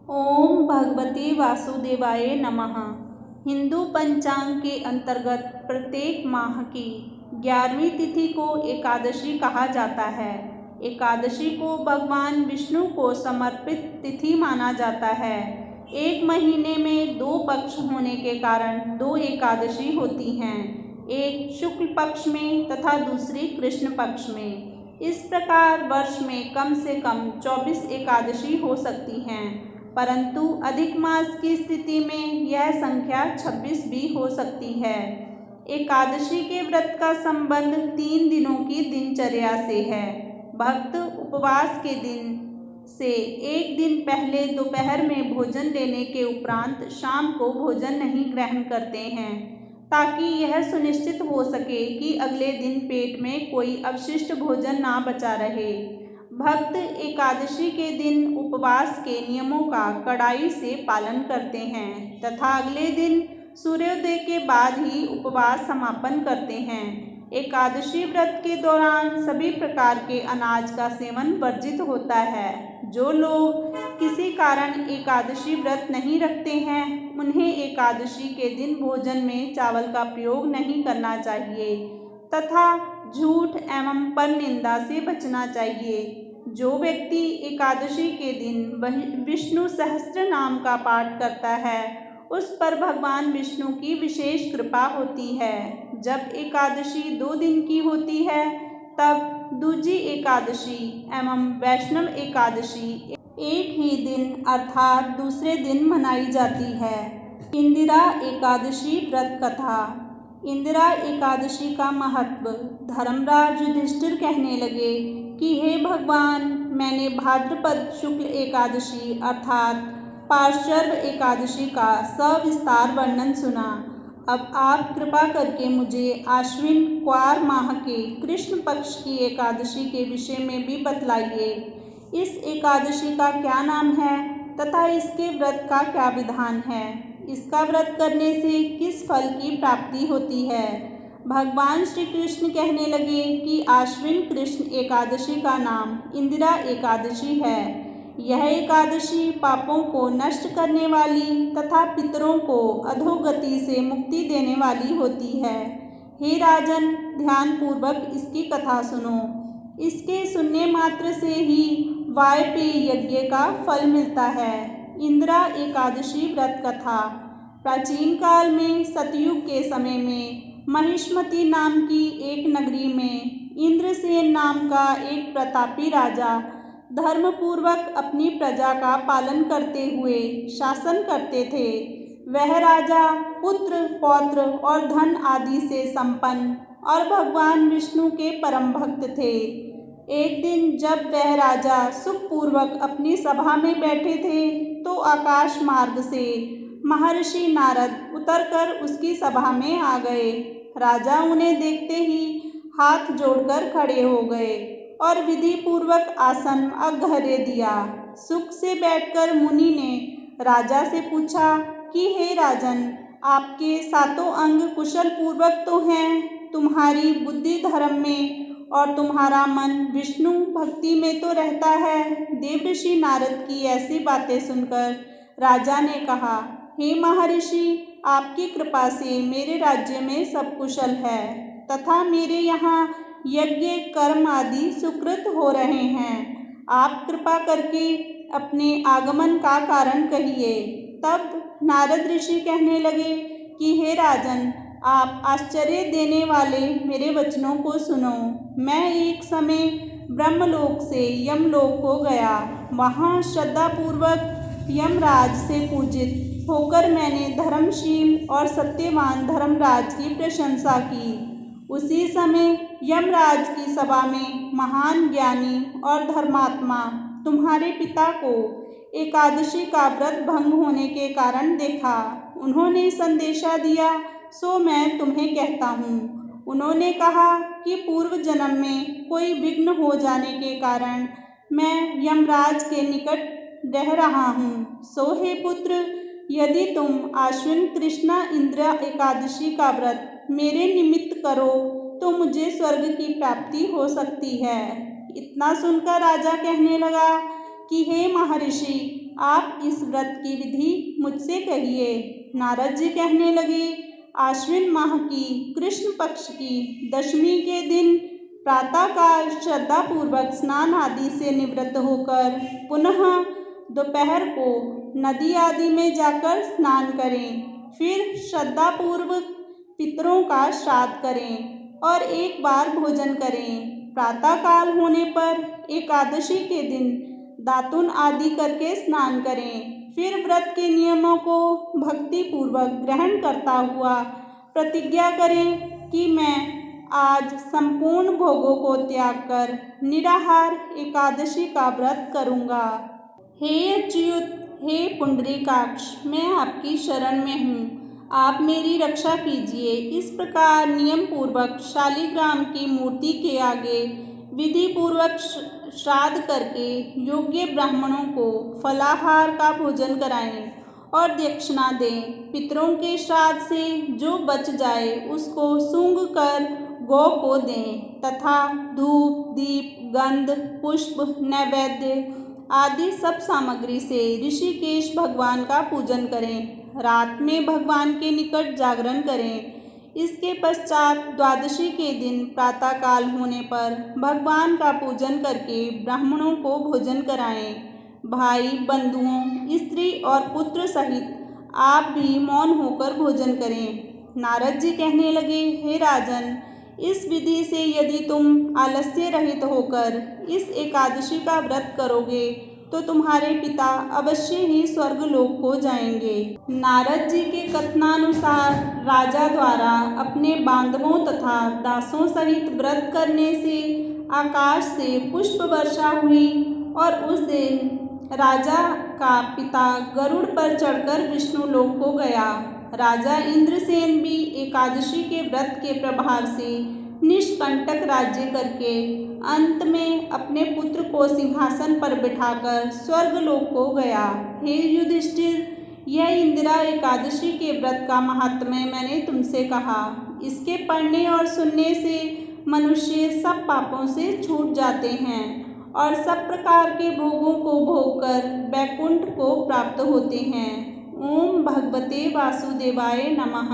ओम भगवते वासुदेवाय नमः। हिंदू पंचांग के अंतर्गत प्रत्येक माह की 11वीं तिथि को एकादशी कहा जाता है। एकादशी को भगवान विष्णु को समर्पित तिथि माना जाता है। एक महीने में 2 पक्ष होने के कारण 2 एकादशी होती हैं, एक शुक्ल पक्ष में तथा दूसरी कृष्ण पक्ष में। इस प्रकार वर्ष में कम से कम 24 एकादशी हो सकती हैं, परंतु अधिक मास की स्थिति में यह संख्या 26 भी हो सकती है। एकादशी के व्रत का संबंध 3 दिनों की दिनचर्या से है। भक्त उपवास के दिन से एक दिन पहले दोपहर में भोजन लेने के उपरांत शाम को भोजन नहीं ग्रहण करते हैं, ताकि यह सुनिश्चित हो सके कि अगले दिन पेट में कोई अवशिष्ट भोजन ना बचा रहे। भक्त एकादशी के दिन उपवास के नियमों का कड़ाई से पालन करते हैं तथा अगले दिन सूर्योदय के बाद ही उपवास समापन करते हैं। एकादशी व्रत के दौरान सभी प्रकार के अनाज का सेवन वर्जित होता है। जो लोग किसी कारण एकादशी व्रत नहीं रखते हैं, उन्हें एकादशी के दिन भोजन में चावल का प्रयोग नहीं करना चाहिए तथा झूठ एवं परनिंदा से बचना चाहिए। जो व्यक्ति एकादशी के दिन विष्णु सहस्त्र नाम का पाठ करता है, उस पर भगवान विष्णु की विशेष कृपा होती है। जब एकादशी 2 दिन की होती है, तब दूजी एकादशी एवं वैष्णव एकादशी एक ही दिन अर्थात दूसरे दिन मनाई जाती है। इंदिरा एकादशी व्रत कथा। इंदिरा एकादशी का महत्व। धर्मराज युधिष्ठिर कहने लगे कि हे भगवान, मैंने भाद्रपद शुक्ल एकादशी अर्थात पार्श्व एकादशी का सविस्तार वर्णन सुना। अब आप कृपा करके मुझे आश्विन क्वार माह के कृष्ण पक्ष की एकादशी के विषय में भी बतलाइए। इस एकादशी का क्या नाम है तथा इसके व्रत का क्या विधान है? इसका व्रत करने से किस फल की प्राप्ति होती है? भगवान श्री कृष्ण कहने लगे कि आश्विन कृष्ण एकादशी का नाम इंदिरा एकादशी है। यह एकादशी पापों को नष्ट करने वाली तथा पितरों को अधोगति से मुक्ति देने वाली होती है। हे राजन, ध्यानपूर्वक इसकी कथा सुनो। इसके सुनने मात्र से ही वायपेय यज्ञ का फल मिलता है। इंदिरा एकादशी व्रत कथा। प्राचीन काल में सतयुग के समय में महिष्मती नाम की एक नगरी में इंद्रसेन नाम का एक प्रतापी राजा धर्मपूर्वक अपनी प्रजा का पालन करते हुए शासन करते थे। वह राजा पुत्र पौत्र और धन आदि से संपन्न और भगवान विष्णु के परम भक्त थे। एक दिन जब वह राजा सुखपूर्वक अपनी सभा में बैठे थे, तो आकाश मार्ग से महर्षि नारद उतरकर उसकी सभा में आ गए। राजा उन्हें देखते ही हाथ जोड़कर खड़े हो गए और विधि पूर्वक आसन अघर्य दिया। सुख से बैठकर मुनि ने राजा से पूछा कि हे राजन, आपके 7 अंग कुशल पूर्वक तो हैं, तुम्हारी बुद्धि धर्म में और तुम्हारा मन विष्णु भक्ति में तो रहता है। देवर्षि नारद की ऐसी बातें सुनकर राजा ने कहा, हे महर्षि, आपकी कृपा से मेरे राज्य में सब कुशल है तथा मेरे यहाँ यज्ञ कर्म आदि सुकृत हो रहे हैं। आप कृपा करके अपने आगमन का कारण कहिए। तब नारद ऋषि कहने लगे कि हे राजन, आप आश्चर्य देने वाले मेरे वचनों को सुनो। मैं एक समय ब्रह्मलोक से यमलोक को गया। वहाँ श्रद्धापूर्वक यमराज से पूजित होकर मैंने धर्मशील और सत्यवान धर्मराज की प्रशंसा की। उसी समय यमराज की सभा में महान ज्ञानी और धर्मात्मा तुम्हारे पिता को एकादशी का व्रत भंग होने के कारण देखा। उन्होंने संदेशा दिया, सो मैं तुम्हें कहता हूँ। उन्होंने कहा कि पूर्व जन्म में कोई विघ्न हो जाने के कारण मैं यमराज के निकट रह रहा हूँ। सो हे पुत्र, यदि तुम आश्विन कृष्णा इंदिरा एकादशी का व्रत मेरे निमित्त करो तो मुझे स्वर्ग की प्राप्ति हो सकती है। इतना सुनकर राजा कहने लगा कि हे महर्षि, आप इस व्रत की विधि मुझसे कहिए। नारद जी कहने लगे, आश्विन माह की कृष्ण पक्ष की दशमी के दिन प्रातःकाल श्रद्धापूर्वक स्नान आदि से निवृत्त होकर पुनः दोपहर को नदी आदि में जाकर स्नान करें। फिर श्रद्धापूर्वक पितरों का श्राद्ध करें और एक बार भोजन करें। प्रातःकाल होने पर एकादशी के दिन दातुन आदि करके स्नान करें। फिर व्रत के नियमों को भक्ति पूर्वक ग्रहण करता हुआ प्रतिज्ञा करें कि मैं आज संपूर्ण भोगों को त्याग कर निराहार एकादशी का व्रत करूँगा। हे अच्युत, हे पुंडरीकाक्ष, मैं आपकी शरण में हूँ, आप मेरी रक्षा कीजिए। इस प्रकार नियम पूर्वक शालिग्राम की मूर्ति के आगे विधि पूर्वक श्राद्ध करके योग्य ब्राह्मणों को फलाहार का भोजन कराएं और दक्षिणा दें। पितरों के श्राद्ध से जो बच जाए उसको सूंघ कर गौ को दें तथा धूप, दीप, गंध, पुष्प, नैवेद्य आदि सब सामग्री से ऋषिकेश भगवान का पूजन करें। रात में भगवान के निकट जागरण करें। इसके पश्चात द्वादशी के दिन प्रातःकाल होने पर भगवान का पूजन करके ब्राह्मणों को भोजन कराएं। भाई, बंधुओं, स्त्री और पुत्र सहित आप भी मौन होकर भोजन करें। नारद जी कहने लगे, हे राजन, इस विधि से यदि तुम आलस्य रहित होकर इस एकादशी का व्रत करोगे तो तुम्हारे पिता अवश्य ही स्वर्गलोक को जाएंगे। नारद जी के कथनानुसार राजा द्वारा अपने बांधवों तथा दासों सहित व्रत करने से आकाश से पुष्प वर्षा हुई और उस दिन राजा का पिता गरुड़ पर चढ़कर विष्णुलोक को गया। राजा इंद्रसेन भी एकादशी के व्रत के प्रभाव से निष्कंटक राज्य करके अंत में अपने पुत्र को सिंहासन पर बिठाकर स्वर्गलोक को गया। हे युधिष्ठिर, यह इंदिरा एकादशी के व्रत का महात्म्य मैंने तुमसे कहा। इसके पढ़ने और सुनने से मनुष्य सब पापों से छूट जाते हैं और सब प्रकार के भोगों को भोगकर वैकुंठ को प्राप्त होते हैं। ओम भगवते वासुदेवाय नमः।